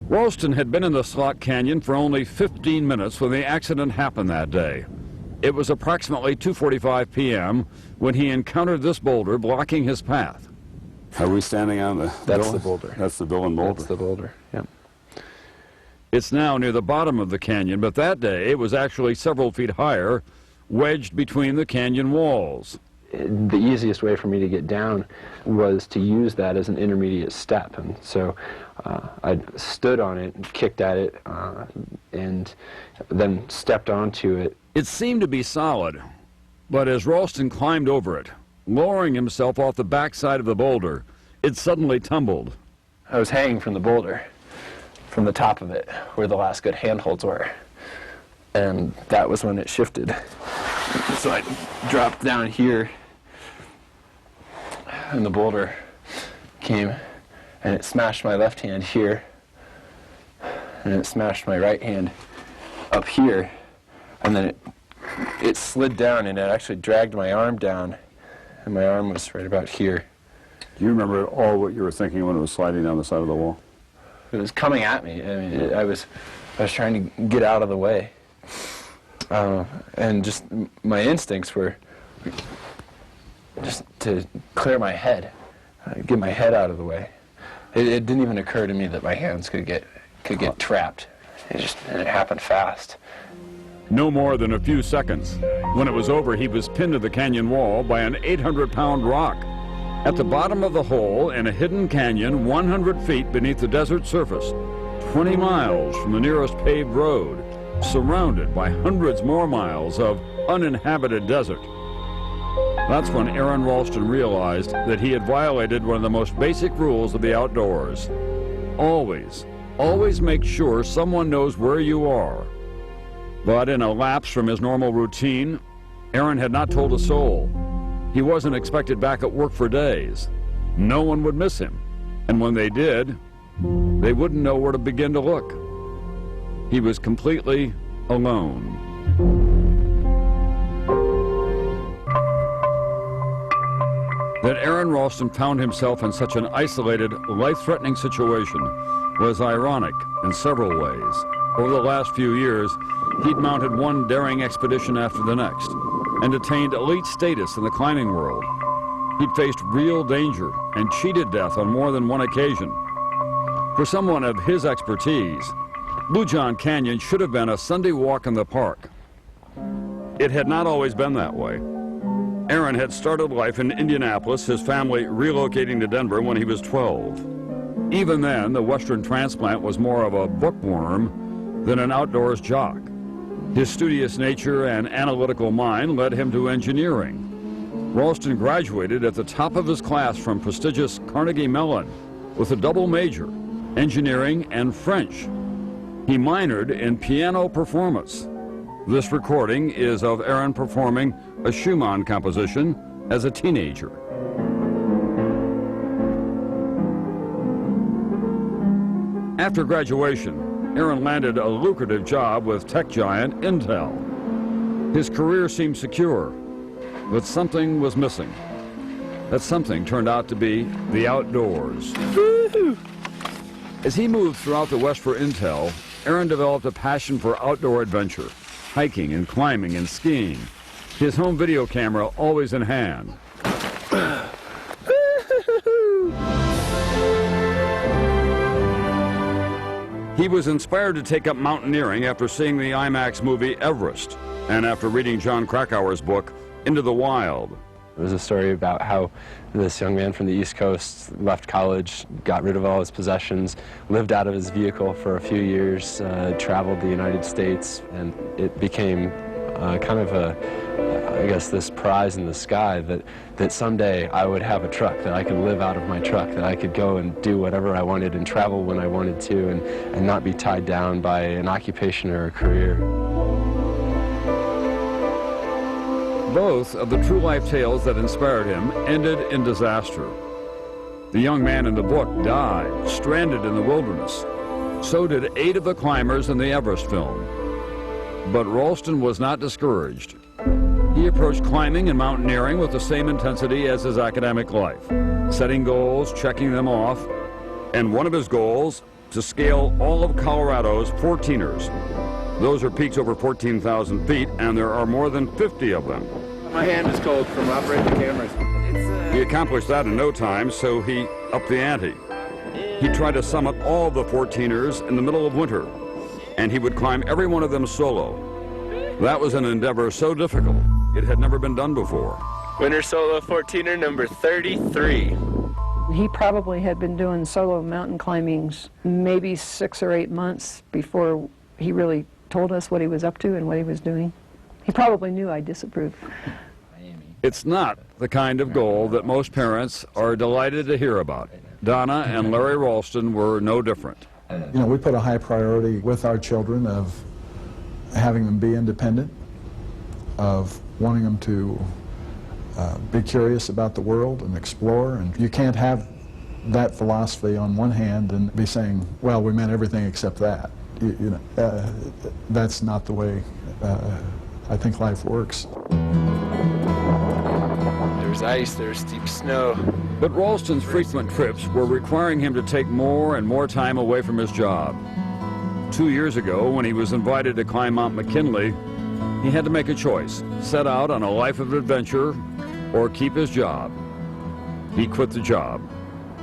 Ralston had been in the slot canyon for only 15 minutes when the accident happened that day. It was approximately 2:45 p.m. when he encountered this boulder blocking his path. Are we standing on the That's the boulder. That's the Bill and Boulder. That's the boulder, yep. It's now near the bottom of the canyon, but that day it was actually several feet higher, wedged between the canyon walls. The easiest way for me to get down was to use that as an intermediate step, and so I stood on it and kicked at it and then stepped onto it. It seemed to be solid, but as Ralston climbed over it, lowering himself off the backside of the boulder, it suddenly tumbled. I was hanging from the boulder, from the top of it, where the last good handholds were, and that was when it shifted. So I dropped down here, and the boulder came, and it smashed my left hand here, and it smashed my right hand up here, and then it slid down, and it actually dragged my arm down, and my arm was right about here. Do you remember all what you were thinking when it was sliding down the side of the wall? It was coming at me. I mean, I was trying to get out of the way. And just my instincts were just to clear my head, get my head out of the way. It didn't even occur to me that my hands could get trapped. And it happened fast. No more than a few seconds. When it was over, he was pinned to the canyon wall by an 800-pound rock. At the bottom of the hole, in a hidden canyon 100 feet beneath the desert surface, 20 miles from the nearest paved road, surrounded by hundreds more miles of uninhabited desert. That's when Aron Ralston realized that he had violated one of the most basic rules of the outdoors. Always make sure someone knows where you are. But in a lapse from his normal routine, Aron had not told a soul. He wasn't expected back at work for days. No one would miss him. And when they did, they wouldn't know where to begin to look. He was completely alone. That Aron Ralston found himself in such an isolated, life-threatening situation was ironic in several ways. Over the last few years, he'd mounted one daring expedition after the next and attained elite status in the climbing world. He'd faced real danger and cheated death on more than one occasion. For someone of his expertise, Blue John Canyon should have been a Sunday walk in the park. It had not always been that way. Aron had started life in Indianapolis, his family relocating to Denver when he was 12. Even then, the Western transplant was more of a bookworm than an outdoors jock. His studious nature and analytical mind led him to engineering. Ralston graduated at the top of his class from prestigious Carnegie Mellon with a double major, engineering and French. He minored in piano performance. This recording is of Aron performing a Schumann composition as a teenager. After graduation, Aron landed a lucrative job with tech giant Intel. His career seemed secure, but something was missing. That something turned out to be the outdoors. Woo-hoo! As he moved throughout the West for Intel, Aron developed a passion for outdoor adventure, hiking and climbing and skiing. His home video camera always in hand. He was inspired to take up mountaineering after seeing the IMAX movie Everest and after reading John Krakauer's book, Into the Wild. It was a story about how this young man from the East Coast left college, got rid of all his possessions, lived out of his vehicle for a few years, traveled the United States, and it became kind of I guess, this prize in the sky that someday I would have a truck, that I could live out of my truck, that I could go and do whatever I wanted and travel when I wanted to and not be tied down by an occupation or a career. Both of the true life tales that inspired him ended in disaster. The young man in the book died, stranded in the wilderness. So did 8 of the climbers in the Everest film. But Ralston was not discouraged. He approached climbing and mountaineering with the same intensity as his academic life, setting goals, checking them off, and one of his goals to scale all of Colorado's 14ers. Those are peaks over 14,000 feet, and there are more than 50 of them. My hand is cold from operating the cameras. He accomplished that in no time, so he upped the ante. He tried to summit all of the 14ers in the middle of winter, and he would climb every one of them solo. That was an endeavor so difficult, it had never been done before. Winter solo 14er number 33. He probably had been doing solo mountain climbings maybe 6 or 8 months before he really told us what he was up to and what he was doing. He probably knew I disapproved. It's not the kind of goal that most parents are delighted to hear about. Donna and Larry Ralston were no different. You know, we put a high priority with our children of having them be independent, of wanting them to be curious about the world and explore. And you can't have that philosophy on one hand and be saying, well, we meant everything except that. That's not the way I think life works. There's ice, there's steep snow. But Ralston's frequent trips were requiring him to take more and more time away from his job. 2 years ago, when he was invited to climb Mount McKinley, he had to make a choice, set out on a life of adventure or keep his job. He quit the job.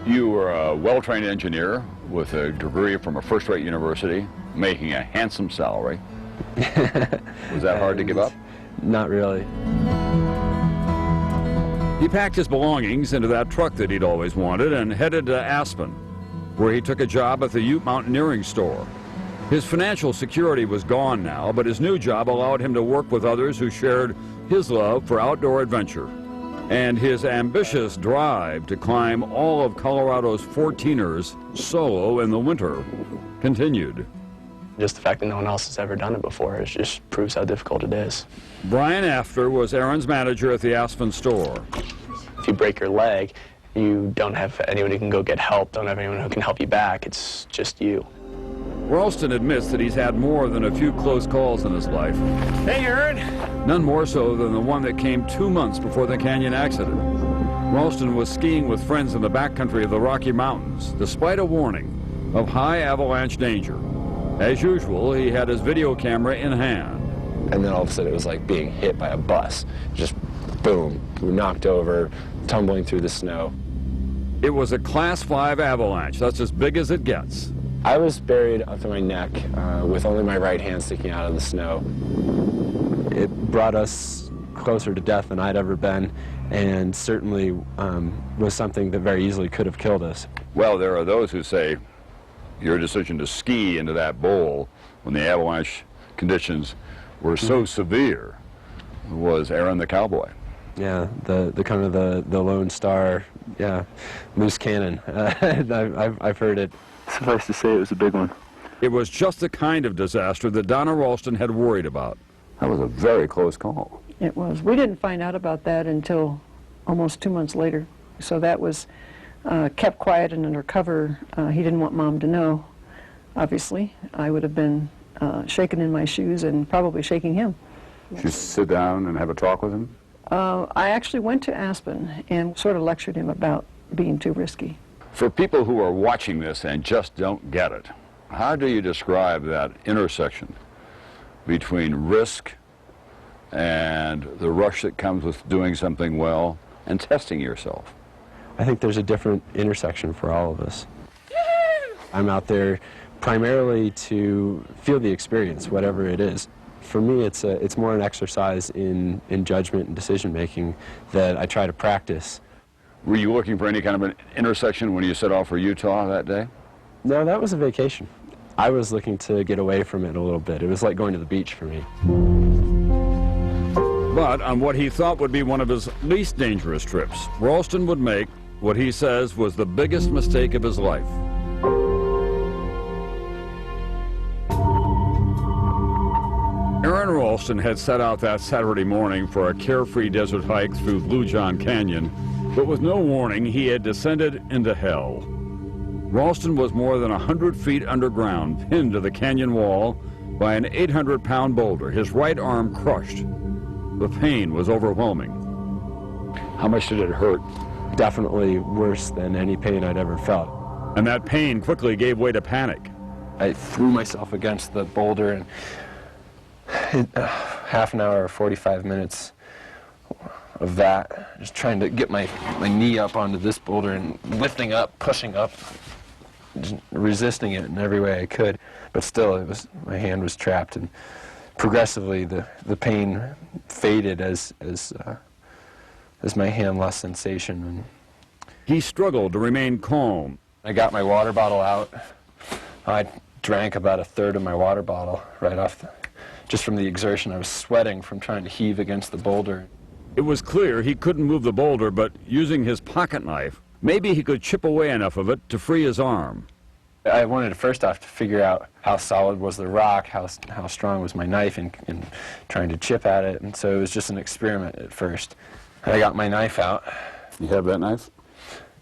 You were a well-trained engineer with a degree from a first-rate university, making a handsome salary. Was that hard to give up? Not really. He packed his belongings into that truck that he'd always wanted and headed to Aspen, where he took a job at the Ute Mountaineering store. His financial security was gone now, but his new job allowed him to work with others who shared his love for outdoor adventure. And his ambitious drive to climb all of Colorado's 14ers solo in the winter continued. Just the fact that no one else has ever done it before, it just proves how difficult it is. Brian After was Aron's manager at the Aspen store. If you break your leg, you don't have anyone who can go get help, don't have anyone who can help you back. It's just you. Ralston admits that he's had more than a few close calls in his life. Hey, Aaron. None more so than the one that came 2 months before the Canyon accident. Ralston was skiing with friends in the backcountry of the Rocky Mountains, despite a warning of high avalanche danger. As usual, he had his video camera in hand. And then all of a sudden it was like being hit by a bus. Just boom, we knocked over, tumbling through the snow. It was a Class 5 avalanche. That's as big as it gets. I was buried up to my neck with only my right hand sticking out of the snow. It brought us closer to death than I'd ever been, and certainly was something that very easily could have killed us. Well, there are those who say your decision to ski into that bowl when the avalanche conditions were so severe was Aron the cowboy. Yeah, the kind of the lone star, yeah, loose cannon. I've heard it. Suffice to say, it was a big one. It was just the kind of disaster that Donna Ralston had worried about. That was a very close call. It was. We didn't find out about that until almost 2 months later. So that was kept quiet and under cover. He didn't want Mom to know, obviously. I would have been shaking in my shoes and probably shaking him. Did you sit down and have a talk with him? I actually went to Aspen and sort of lectured him about being too risky. For people who are watching this and just don't get it, how do you describe that intersection between risk and the rush that comes with doing something well and testing yourself? I think there's a different intersection for all of us. I'm out there primarily to feel the experience, whatever it is. For me, it's more an exercise in judgment and decision making that I try to practice. Were you looking for any kind of an intersection when you set off for Utah that day? No, that was a vacation. I was looking to get away from it a little bit. It was like going to the beach for me. But on what he thought would be one of his least dangerous trips, Ralston would make what he says was the biggest mistake of his life. Aron Ralston had set out that Saturday morning for a carefree desert hike through Blue John Canyon, but with no warning, he had descended into hell. Ralston was more than 100 feet underground, pinned to the canyon wall by an 800-pound boulder, his right arm crushed. The pain was overwhelming. How much did it hurt? Definitely worse than any pain I'd ever felt. And that pain quickly gave way to panic. I threw myself against the boulder, and half an hour or 45 minutes of that, just trying to get my knee up onto this boulder and lifting up, pushing up, just resisting it in every way I could. But still, my hand was trapped, and progressively the pain faded as my hand lost sensation. And He struggled to remain calm. I got my water bottle out. I drank about a third of my water bottle right off, just from the exertion. I was sweating from trying to heave against the boulder. It was clear he couldn't move the boulder, but using his pocket knife, maybe he could chip away enough of it to free his arm. I wanted to first off to figure out how solid was the rock, how strong was my knife in trying to chip at it, and so it was just an experiment at first. I got my knife out. You have that knife?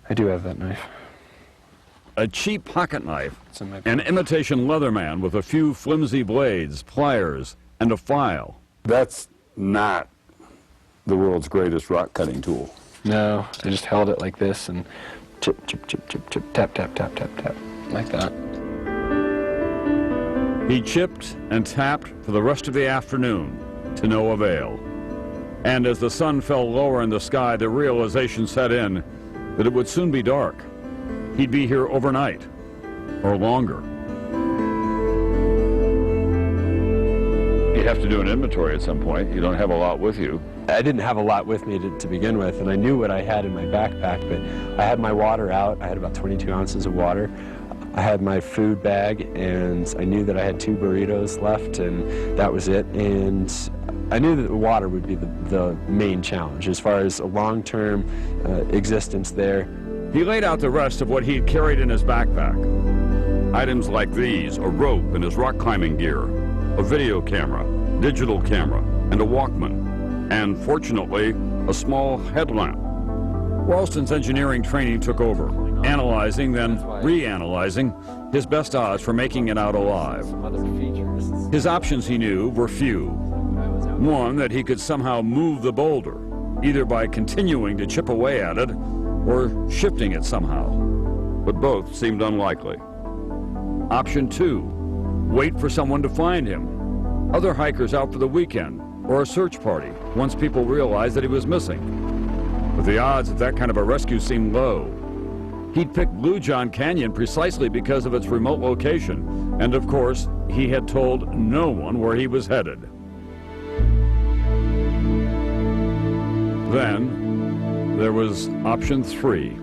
I do have that knife. A cheap pocket knife, It's in my an imitation Leatherman with a few flimsy blades, pliers, and a file. That's not the world's greatest rock cutting tool. No, I just held it like this and chip, chip, chip, chip, chip, tap, tap, tap, tap, tap, like that. He chipped and tapped for the rest of the afternoon, to no avail. And as the sun fell lower in the sky, the realization set in that it would soon be dark. He'd be here overnight, or longer. You have to do an inventory at some point. You don't have a lot with you. I didn't have a lot with me to begin with, and I knew what I had in my backpack, but I had my water out. I had about 22 ounces of water. I had my food bag, and I knew that I had 2 burritos left, and that was it. And I knew that the water would be the main challenge as far as a long-term existence there. He laid out the rest of what he'd carried in his backpack. Items like these, a rope and his rock climbing gear, a video camera, digital camera, and a Walkman. And fortunately, a small headlamp. Ralston's engineering training took over, analyzing, then reanalyzing his best odds for making it out alive. His options, he knew, were few. One, that he could somehow move the boulder, either by continuing to chip away at it or shifting it somehow. But both seemed unlikely. Option 2, wait for someone to find him. Other hikers out for the weekend, or a search party, once people realized that he was missing. But the odds of that kind of a rescue seemed low. He'd picked Blue John Canyon precisely because of its remote location, and of course, he had told no one where he was headed. Then, there was option 3.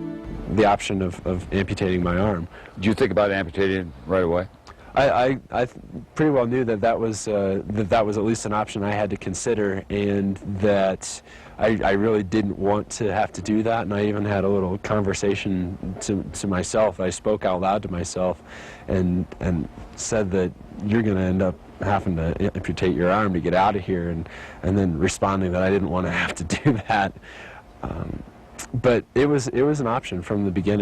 The option of amputating my arm. Did you think about amputating right away? I pretty well knew that was at least an option I had to consider, and that I really didn't want to have to do that. And I even had a little conversation to myself. I spoke out loud to myself, and said that you're going to end up having to amputate your arm to get out of here, and then responding that I didn't want to have to do that. But it was an option from the beginning.